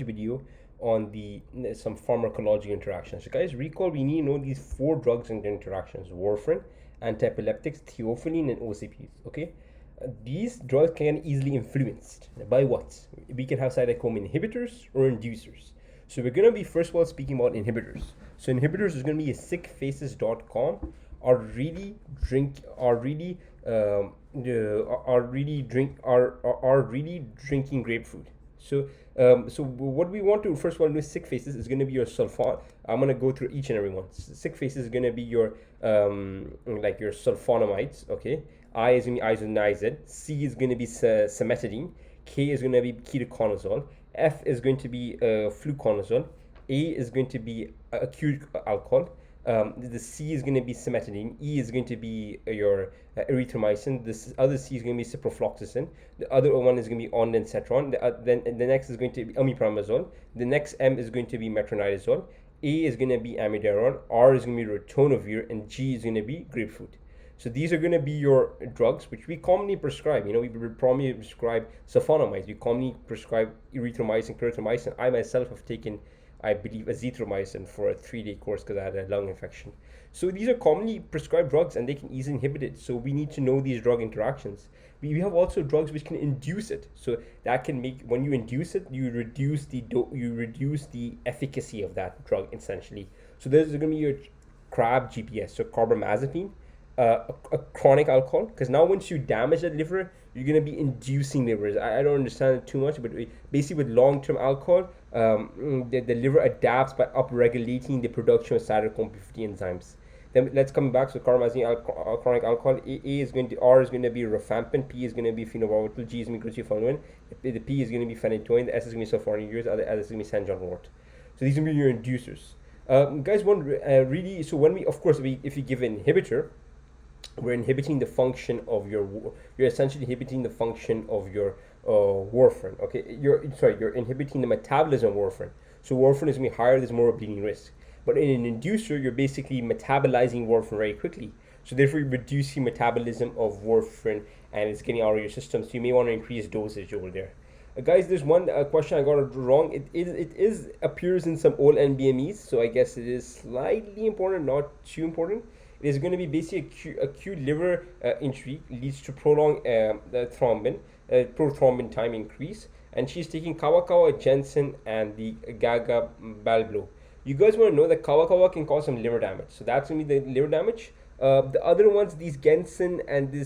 video on the some pharmacology interactions. So guys, recall we need to know these four drugs and interactions: warfarin, antiepileptics, theophylline, and OCPs. Okay, these drugs can get easily influenced by what? We can have cytochrome inhibitors or inducers. So we're gonna be first of all speaking about inhibitors. So inhibitors is gonna be a sickfaces.com are really drinking grapefruit. So what we want to first of all do is sick faces is going to be your sulfon. I'm going to go through each and every one. Sick faces is going to be your like your sulfonamides. Okay, I is going to be isoniazid. C is going to be cimetidine. K is going to be ketoconazole. F is going to be fluconazole. A is going to be acute alcohol. The C is going to be cimetidine. E is going to be your erythromycin. This other C is going to be ciprofloxacin. The other one is going to be ondansetron. Then the next is going to be omeprazole. The next M is going to be metronidazole. A is going to be amiodarone. R is going to be ritonavir, and G is going to be grapefruit. So these are going to be your drugs which we commonly prescribe. We commonly prescribe sulfonamides. We commonly prescribe erythromycin, clarithromycin. I myself have taken, I believe, azithromycin for a 3-day course because I had a lung infection. So these are commonly prescribed drugs and they can easily inhibit it. So we need to know these drug interactions. We have also drugs which can induce it. So that can make, when you induce it, you reduce the efficacy of that drug essentially. So there's going to be your CRAB GPS, so carbamazepine, a chronic alcohol, because now once you damage the liver, you're going to be inducing livers. I don't understand it too much, but basically with long-term alcohol, the liver adapts by upregulating the production of cytochrome P50 enzymes. Then let's come back. So carbamazepine, chronic alcohol. R is going to be rifampin. P is going to be phenobarbital. G is going to be glucophenolamine. The P is going to be phenytoin. The S is going to be sulfonylureas. The S is going to be St. John wort. So these are going to be your inducers. Guys, really. So when we, of course, if you give an inhibitor, we're inhibiting the function of you're essentially inhibiting the function of your warfarin. Okay, you're inhibiting the metabolism of warfarin. So warfarin is going to be higher, there's more bleeding risk. But in an inducer, you're basically metabolizing warfarin very quickly. So therefore you're reducing metabolism of warfarin and it's getting out of your system. So you may want to increase dosage over there. Guys, there's one question I got wrong. It appears in some old NBMEs, so I guess it is slightly important, not too important. It is going to be basically acute liver injury leads to prolonged prothrombin time increase, and she's taking kawakawa, Jensen, and the gaga balblo. You guys want to know that kawakawa can cause some liver damage, so that's going to be the liver damage. The other ones, these Gensen and the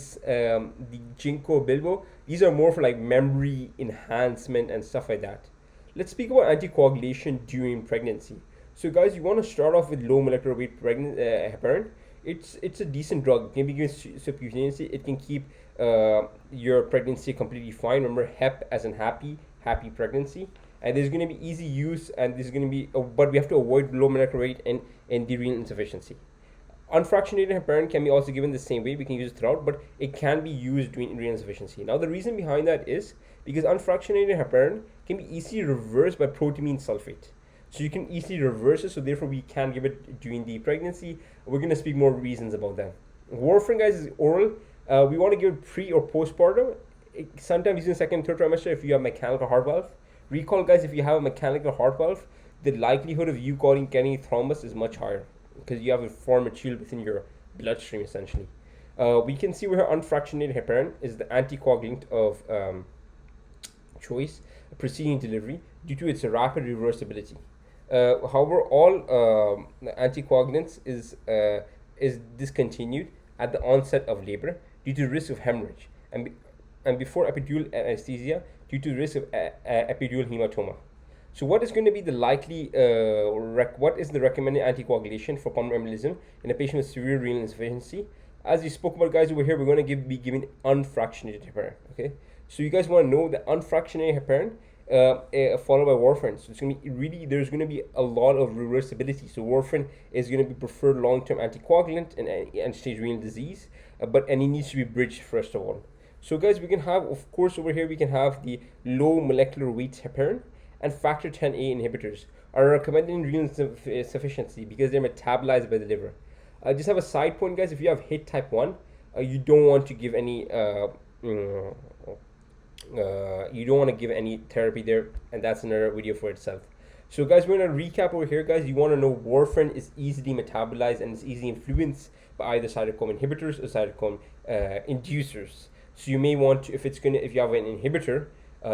ginkgo bilbo, these are more for like memory enhancement and stuff like that. Let's speak about anticoagulation during pregnancy. So guys, you want to start off with low molecular weight heparin. It's a decent drug. It can be given subcutaneously. It can keep your pregnancy completely fine. Remember, HEP as in happy pregnancy. And there's going to be easy use, and this is going to be, but we have to avoid low molecular weight and the renal insufficiency. Unfractionated heparin can be also given the same way. We can use it throughout, but it can be used during renal insufficiency. Now, the reason behind that is because unfractionated heparin can be easily reversed by protamine sulfate. So you can easily reverse it, so therefore we can give it during the pregnancy. We're going to speak more reasons about that. Warfarin, guys, is oral. We want to give it pre or postpartum. Sometimes using second and third trimester if you have mechanical heart valve. Recall, guys, if you have a mechanical heart valve, the likelihood of you getting a thrombus is much higher because you have a form material within your bloodstream, essentially. We can see where unfractionated heparin is the anticoagulant of choice preceding delivery due to its rapid reversibility. However, all anticoagulants is discontinued at the onset of labor due to risk of hemorrhage and before epidural anesthesia due to risk of epidural hematoma. So what is going to be the likely, what is the recommended anticoagulation for pulmonary embolism in a patient with severe renal insufficiency? As we spoke about, guys, over here, we're going to be giving unfractionated heparin. Okay, so you guys want to know the unfractionated heparin followed by warfarin. So it's going to be really, there's going to be a lot of reversibility. So warfarin is going to be preferred long-term anticoagulant in end-stage renal disease, and it needs to be bridged first of all. So guys, we can have, of course, over here we can have the low molecular weight heparin and factor 10A inhibitors are recommended in renal insufficiency because they're metabolized by the liver. Just have a side point, guys. If you have HIT type 1, you don't want to give any You don't want to give any therapy there, and that's another video for itself. So guys, we're gonna recap over here, guys. You want to know warfarin is easily metabolized and is easily influenced by either cytochrome inhibitors or cytochrome inducers. So you may want to, if you have an inhibitor,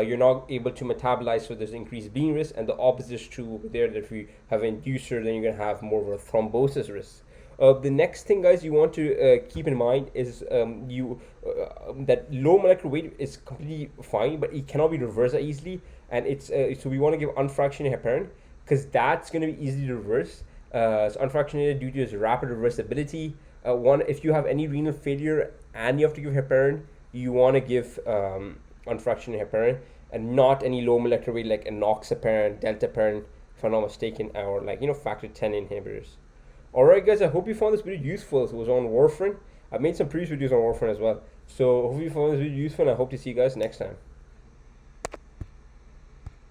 you're not able to metabolize, so there's increased bleeding risk, and the opposite is true over there, that if you have an inducer, then you're gonna have more of a thrombosis risk. The next thing, guys, you want to keep in mind is that low molecular weight is completely fine, but it cannot be reversed that easily. And it's so we want to give unfractionated heparin, because that's going to be easily reversed. So unfractionated due to its rapid reversibility. If you have any renal failure and you have to give heparin, you want to give unfractionated heparin, and not any low molecular weight like enoxaparin, deltaparin, if I'm not mistaken, or like factor 10 inhibitors. Alright guys, I hope you found this video useful. It was on warfarin. I've made some previous videos on warfarin as well. So hopefully you found this video useful, and I hope to see you guys next time.